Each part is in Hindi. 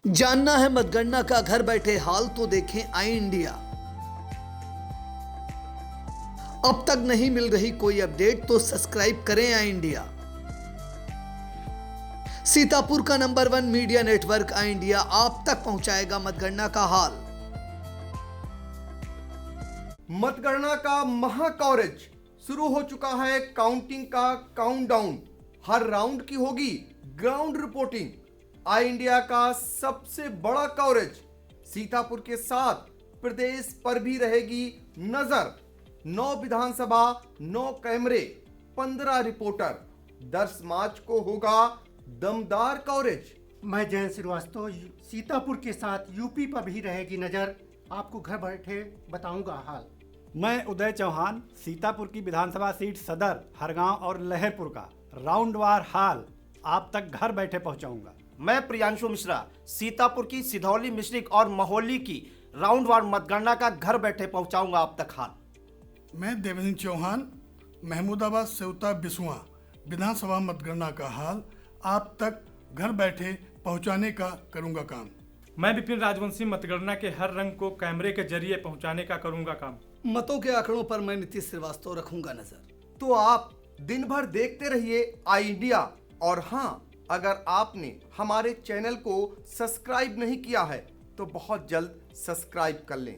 जानना है मतगणना का घर बैठे हाल तो देखें आई इंडिया। अब तक नहीं मिल रही कोई अपडेट तो सब्सक्राइब करें आई इंडिया। सीतापुर का नंबर 1 मीडिया नेटवर्क आई इंडिया आप तक पहुंचाएगा मतगणना का हाल। मतगणना का महा कवरेज शुरू हो चुका है। काउंटिंग का काउंटडाउन, हर राउंड की होगी ग्राउंड रिपोर्टिंग। आई इंडिया का सबसे बड़ा कवरेज सीतापुर के साथ प्रदेश पर भी रहेगी नजर। 9 विधानसभा, 9 कैमरे, 15 रिपोर्टर। 10 मार्च को होगा दमदार कवरेज। मैं जयंत श्रीवास्तव सीतापुर के साथ यूपी पर भी रहेगी नजर, आपको घर बैठे बताऊंगा हाल। मैं उदय चौहान सीतापुर की विधानसभा सीट सदर, हरगांव और लहरपुर का राउंडवार हाल आप तक घर बैठे पहुंचाऊंगा। मैं प्रियांशु मिश्रा सीतापुर की सिधौली, मिश्रिक और महोली की राउंडवार मतगणना का घर बैठे पहुंचाऊंगा आप तक हाल। मैं देवेंद्र चौहान महमूदाबाद, सेवता, बिसुआ विधानसभा मतगणना का हाल आप तक घर बैठे पहुंचाने का करूंगा काम। मैं विपिन राजवंशी मतगणना के हर रंग को कैमरे के जरिए पहुंचाने का करूंगा काम। मतों के आंकड़ों पर मैं नीतीश श्रीवास्तव रखूंगा नजर। तो आप दिन भर देखते रहिए आई इंडिया। और हाँ, अगर आपने हमारे चैनल को सब्सक्राइब नहीं किया है तो बहुत जल्द सब्सक्राइब कर लें।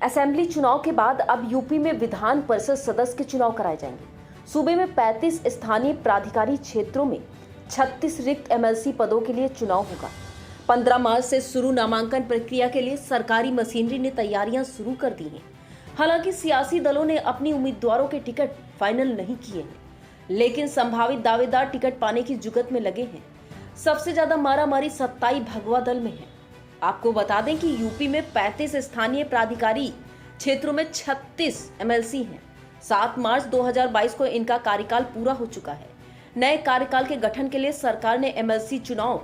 असेंबली चुनाव के बाद अब यूपी में विधान परिषद सदस्य के चुनाव कराए जाएंगे। सूबे में 35 स्थानीय प्राधिकारी क्षेत्रों में 36 रिक्त एमएलसी पदों के लिए चुनाव होगा। 15 मार्च से शुरू नामांकन प्रक्रिया के लिए सरकारी मशीनरी ने तैयारियां शुरू कर दी हैं। हालांकि सियासी दलों ने अपनी उम्मीदवारों के टिकट फाइनल नहीं किए हैं, लेकिन संभावित दावेदार टिकट पाने की जुगत में लगे हैं। सबसे ज्यादा मारामारी सत्ताई भगवा दल में है। आपको बता दें कि यूपी में 35 स्थानीय प्राधिकारी क्षेत्रों में 36 एमएलसी हैं। 7 मार्च 2022 को इनका कार्यकाल पूरा हो चुका है। नए कार्यकाल के गठन के लिए सरकार ने एमएलसी चुनाव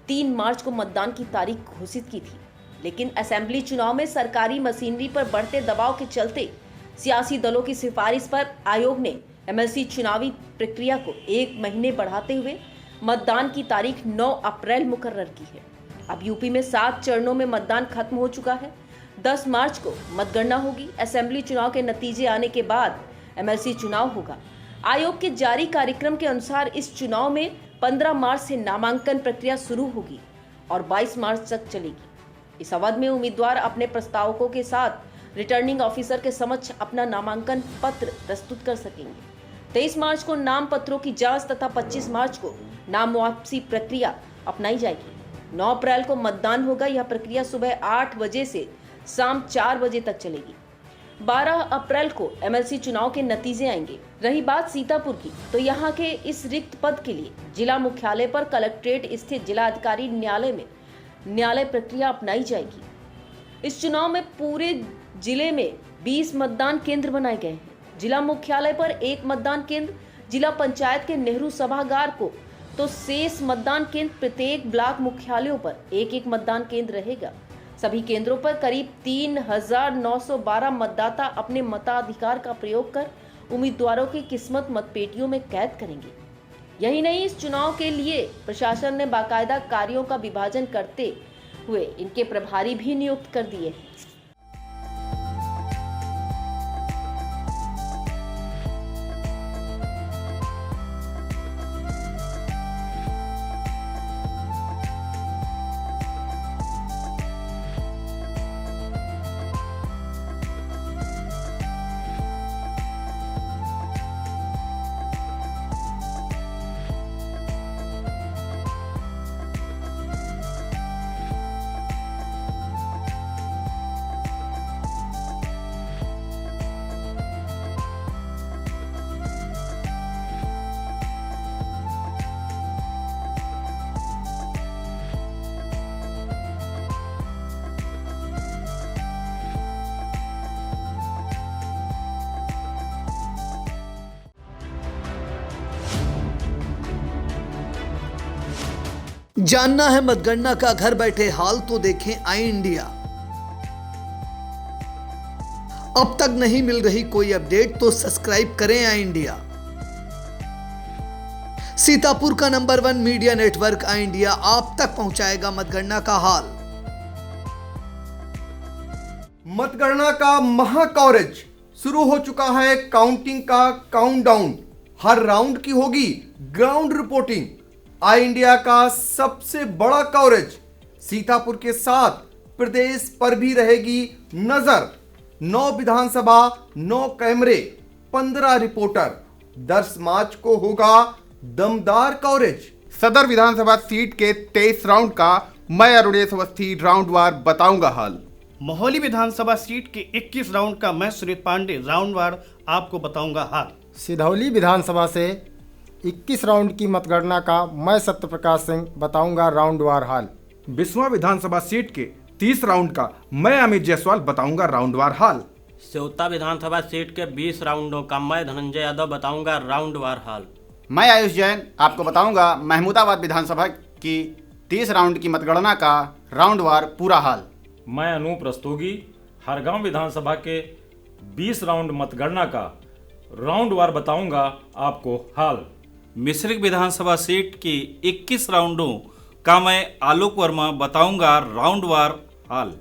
3 मार्च को मतदान की तारीख घोषित की थी, लेकिन असेंबली चुनाव में सरकारी मशीनरी पर बढ़ते दबाव के चलते सियासी दलों की सिफारिश पर आयोग ने एमएलसी चुनावी प्रक्रिया को 1 महीने बढ़ाते हुए मतदान की तारीख 9 अप्रैल मुकर्रर की है। अब यूपी में 7 चरणों में मतदान खत्म हो चुका है। 10 मार्च को मतगणना होगी। असेंबली चुनाव के नतीजे आने के बाद एमएलसी चुनाव होगा। आयोग के जारी कार्यक्रम के अनुसार इस चुनाव में 15 मार्च से नामांकन प्रक्रिया शुरू होगी और 22 मार्च तक चलेगी। इस अवधि में उम्मीदवार अपने प्रस्तावकों के साथ रिटर्निंग ऑफिसर के समक्ष अपना नामांकन पत्र प्रस्तुत कर सकेंगे। 23 मार्च को नाम पत्रों की जांच तथा 25 मार्च को नाम वापसी प्रक्रिया अपनाई जाएगी। 9 अप्रैल को मतदान होगा। यह प्रक्रिया सुबह 8 बजे से शाम 4 बजे तक चलेगी। 12 अप्रैल को एमएलसी चुनाव के नतीजे आएंगे। रही बात सीतापुर की, तो यहाँ के इस रिक्त पद के लिए जिला मुख्यालय पर कलेक्ट्रेट स्थित जिला अधिकारी न्यायालय में न्यायालय प्रक्रिया अपनाई जाएगी। इस चुनाव में पूरे जिले में 20 मतदान केंद्र बनाए गए हैं। जिला मुख्यालय पर 1 मतदान केंद्र, जिला पंचायत के नेहरू सभागार को तो शेष मतदान केंद्र प्रत्येक ब्लॉक मुख्यालयों पर 1-1 मतदान केंद्र रहेगा। सभी केंद्रों पर करीब 3912 मतदाता अपने मताधिकार का प्रयोग कर उम्मीदवारों की किस्मत मतपेटियों में कैद करेंगे। यही नहीं, इस चुनाव के लिए प्रशासन ने बाकायदा कार्यों का विभाजन करते हुए इनके प्रभारी भी नियुक्त कर दिए हैं। जानना है मतगणना का घर बैठे हाल तो देखें आई इंडिया। अब तक नहीं मिल रही कोई अपडेट तो सब्सक्राइब करें आई इंडिया। सीतापुर का नंबर 1 मीडिया नेटवर्क आई इंडिया आप तक पहुंचाएगा मतगणना का हाल। मतगणना का महा कवरेज शुरू हो चुका है। काउंटिंग का काउंटडाउन, हर राउंड की होगी ग्राउंड रिपोर्टिंग। आई इंडिया का सबसे बड़ा कवरेज सीतापुर के साथ प्रदेश पर भी रहेगी नजर। 9 विधानसभा, 9 कैमरे, 15 रिपोर्टर। 10 मार्च को होगा दमदार कवरेज। सदर विधानसभा सीट के 23 राउंड का मैं अरुणेश अवस्थी राउंडवार बताऊंगा हाल। मोहाली विधानसभा सीट के 21 राउंड का मैं सुनीत पांडे राउंडवार आपको बताऊंगा हाल। सिधौली विधानसभा से 21 राउंड की मतगणना का मैं सत्यप्रकाश सिंह बताऊंगा राउंडवार हाल। बिस्वा विधानसभा सीट के 30 राउंड का मैं अमित जायसवाल बताऊंगा राउंडवार हाल। सेवता विधानसभा सीट के 20 राउंडों का मैं धनंजय यादव बताऊंगा राउंडवार हाल। मैं आयुष जैन आपको बताऊंगा महमूदाबाद विधानसभा की 30 राउंड की मतगणना का राउंडवार पूरा हाल। मैं अनूप रस्तोगी हरगांव विधानसभा के 20 राउंड मतगणना का राउंडवार बताऊंगा आपको हाल। मिश्रिक विधानसभा सीट की 21 राउंडों का मैं आलोक वर्मा बताऊंगा राउंडवार हाल।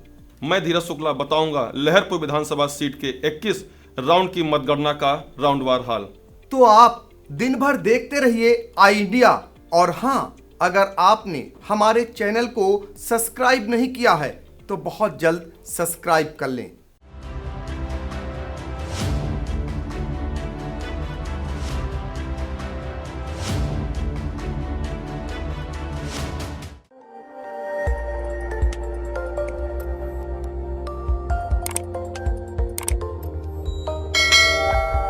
मैं धीरज शुक्ला बताऊंगा लहरपुर विधानसभा सीट के 21 राउंड की मतगणना का राउंडवार हाल। तो आप दिन भर देखते रहिए आई इंडिया। और हाँ, अगर आपने हमारे चैनल को सब्सक्राइब नहीं किया है तो बहुत जल्द सब्सक्राइब कर लें।